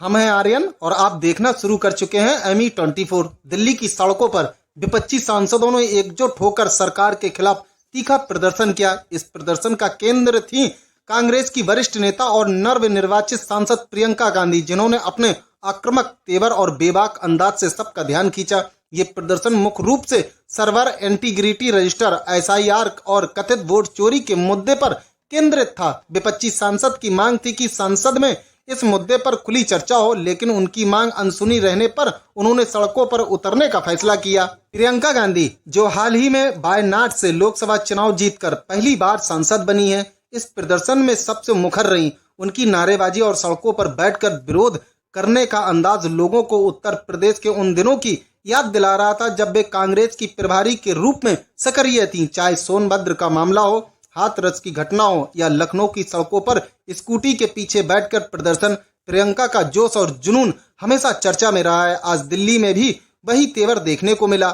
हम हैं आर्यन और आप देखना शुरू कर चुके हैं ME24। दिल्ली की सड़कों पर विपक्षी सांसदों ने एकजुट होकर सरकार के खिलाफ तीखा प्रदर्शन किया। इस प्रदर्शन का केंद्र थी कांग्रेस की वरिष्ठ नेता और नवनिर्वाचित सांसद प्रियंका गांधी, जिन्होंने अपने आक्रामक तेवर और बेबाक अंदाज से सबका ध्यान खींचा। ये प्रदर्शन मुख्य रूप से सर्वर इंटीग्रिटी रजिस्टर SIR और कथित वोट चोरी के मुद्दे पर केंद्रित था। विपक्षी सांसद की मांग थी कि संसद में इस मुद्दे पर खुली चर्चा हो, लेकिन उनकी मांग अनसुनी रहने पर उन्होंने सड़कों पर उतरने का फैसला किया। प्रियंका गांधी, जो हाल ही में वायनाड से लोकसभा चुनाव जीतकर पहली बार सांसद बनी है, इस प्रदर्शन में सबसे मुखर रही। उनकी नारेबाजी और सड़कों पर बैठकर विरोध करने का अंदाज लोगों को उत्तर प्रदेश के उन दिनों की याद दिला रहा था जब वे कांग्रेस की प्रभारी के रूप में सक्रिय थी। चाहे सोनभद्र का मामला हो, हाथरस की घटना हो या लखनऊ की सड़कों पर स्कूटी के पीछे बैठकर प्रदर्शन, प्रियंका का जोश और जुनून हमेशा चर्चा में रहा है। आज दिल्ली में भी वही तेवर देखने को मिला।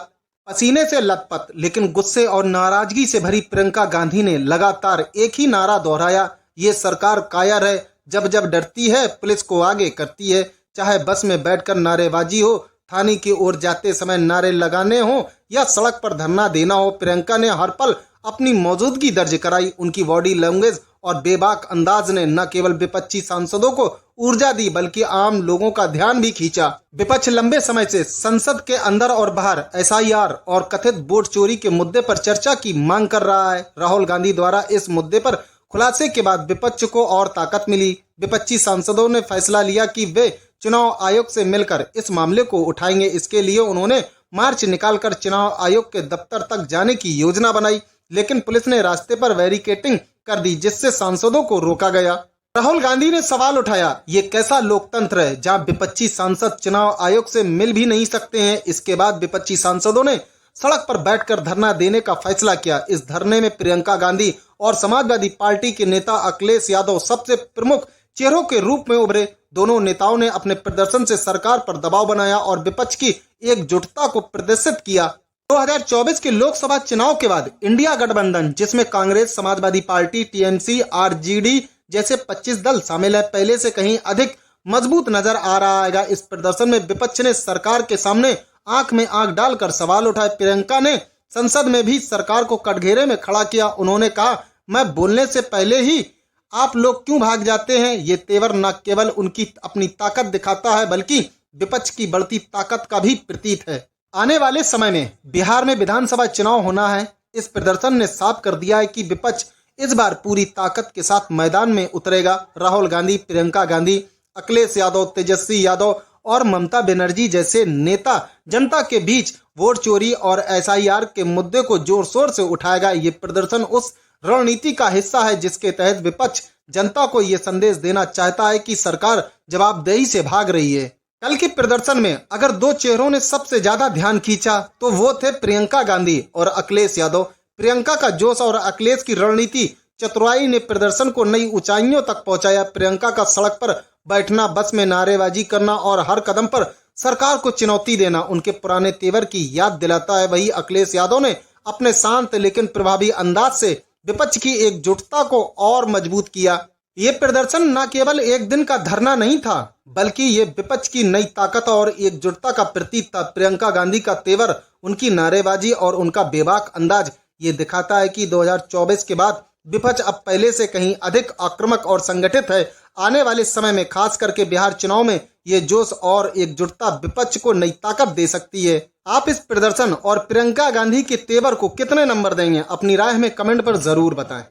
पसीने से लथपथ लेकिन गुस्से और नाराजगी से भरी प्रियंका गांधी ने लगातार एक ही नारा दोहराया, ये सरकार कायर है, जब जब डरती है पुलिस को आगे करती है। चाहे बस में बैठकर नारेबाजी हो, थाने की ओर जाते समय नारे लगाने हो या सड़क पर धरना देना हो, प्रियंका ने हर पल अपनी मौजूदगी दर्ज कराई। उनकी बॉडी लैंग्वेज और बेबाक अंदाज ने न केवल विपक्षी सांसदों को ऊर्जा दी बल्कि आम लोगों का ध्यान भी खींचा। विपक्ष लंबे समय से संसद के अंदर और बाहर SIR और कथित वोट चोरी के मुद्दे पर चर्चा की मांग कर रहा है। राहुल गांधी द्वारा इस मुद्दे पर खुलासे के बाद विपक्ष को और ताकत मिली। विपक्षी सांसदों ने फैसला लिया कि वे चुनाव आयोग से मिलकर इस मामले को उठाएंगे। इसके लिए उन्होंने मार्च निकालकर चुनाव आयोग के दफ्तर तक जाने की योजना बनाई, लेकिन पुलिस ने रास्ते पर बैरिकेडिंग कर दी, जिससे सांसदों को रोका गया। राहुल गांधी ने सवाल उठाया, ये कैसा लोकतंत्र है जहां विपक्षी सांसद चुनाव आयोग से मिल भी नहीं सकते हैं। इसके बाद विपक्षी सांसदों ने सड़क पर बैठकर धरना देने का फैसला किया। इस धरने में प्रियंका गांधी और समाजवादी पार्टी के नेता अखिलेश यादव सबसे प्रमुख चेहरों के रूप में उभरे। दोनों नेताओं ने अपने प्रदर्शन से सरकार पर दबाव बनाया और विपक्ष की एकजुटता को प्रदर्शित किया। 2024 के लोकसभा चुनाव के बाद इंडिया गठबंधन, जिसमें Congress, Samajwadi party, TMC, RJD जैसे 25 दल शामिल है, पहले से कहीं अधिक मजबूत नजर आ रहा है। इस प्रदर्शन में विपक्ष ने सरकार के सामने आंख में आंख डालकर सवाल उठाए। प्रियंका ने संसद में भी सरकार को कटघरे में खड़ा किया। उन्होंने कहा, मैं बोलने से पहले ही आप लोग क्यों भाग जाते हैं। ये तेवर न केवल उनकी अपनी ताकत दिखाता है बल्कि विपक्ष की बढ़ती ताकत का भी प्रतीक है। आने वाले समय में बिहार में विधानसभा चुनाव होना है। इस प्रदर्शन ने साफ कर दिया है कि विपक्ष इस बार पूरी ताकत के साथ मैदान में उतरेगा। राहुल गांधी, प्रियंका गांधी, अखिलेश यादव, तेजस्वी यादव और ममता बनर्जी जैसे नेता जनता के बीच वोट चोरी और SIR के मुद्दे को जोर शोर से उठाएगा। ये प्रदर्शन उस रणनीति का हिस्सा है जिसके तहत विपक्ष जनता को ये संदेश देना चाहता है कि सरकार जवाबदेही से भाग रही है। कल के प्रदर्शन में अगर दो चेहरों ने सबसे ज्यादा ध्यान खींचा तो वो थे प्रियंका गांधी और अखिलेश यादव। प्रियंका का जोश और अखिलेश की रणनीति चतुराई ने प्रदर्शन को नई ऊंचाइयों तक पहुंचाया। प्रियंका का सड़क पर बैठना, बस में नारेबाजी करना और हर कदम पर सरकार को चुनौती देना उनके पुराने तेवर की याद दिलाता है। वही अखिलेश यादव ने अपने शांत लेकिन प्रभावी अंदाज से विपक्ष की एकजुटता को और मजबूत किया। ये प्रदर्शन न केवल एक दिन का धरना नहीं था बल्कि ये विपक्ष की नई ताकत और एकजुटता का प्रतीक था। प्रियंका गांधी का तेवर, उनकी नारेबाजी और उनका बेबाक अंदाज ये दिखाता है कि 2024 के बाद विपक्ष अब पहले से कहीं अधिक आक्रामक और संगठित है। आने वाले समय में खास करके बिहार चुनाव में ये जोश और एकजुटता विपक्ष को नई ताकत दे सकती है। आप इस प्रदर्शन और प्रियंका गांधी के तेवर को कितने नंबर देंगे? अपनी राय हमें कमेंट पर जरूर बताएं।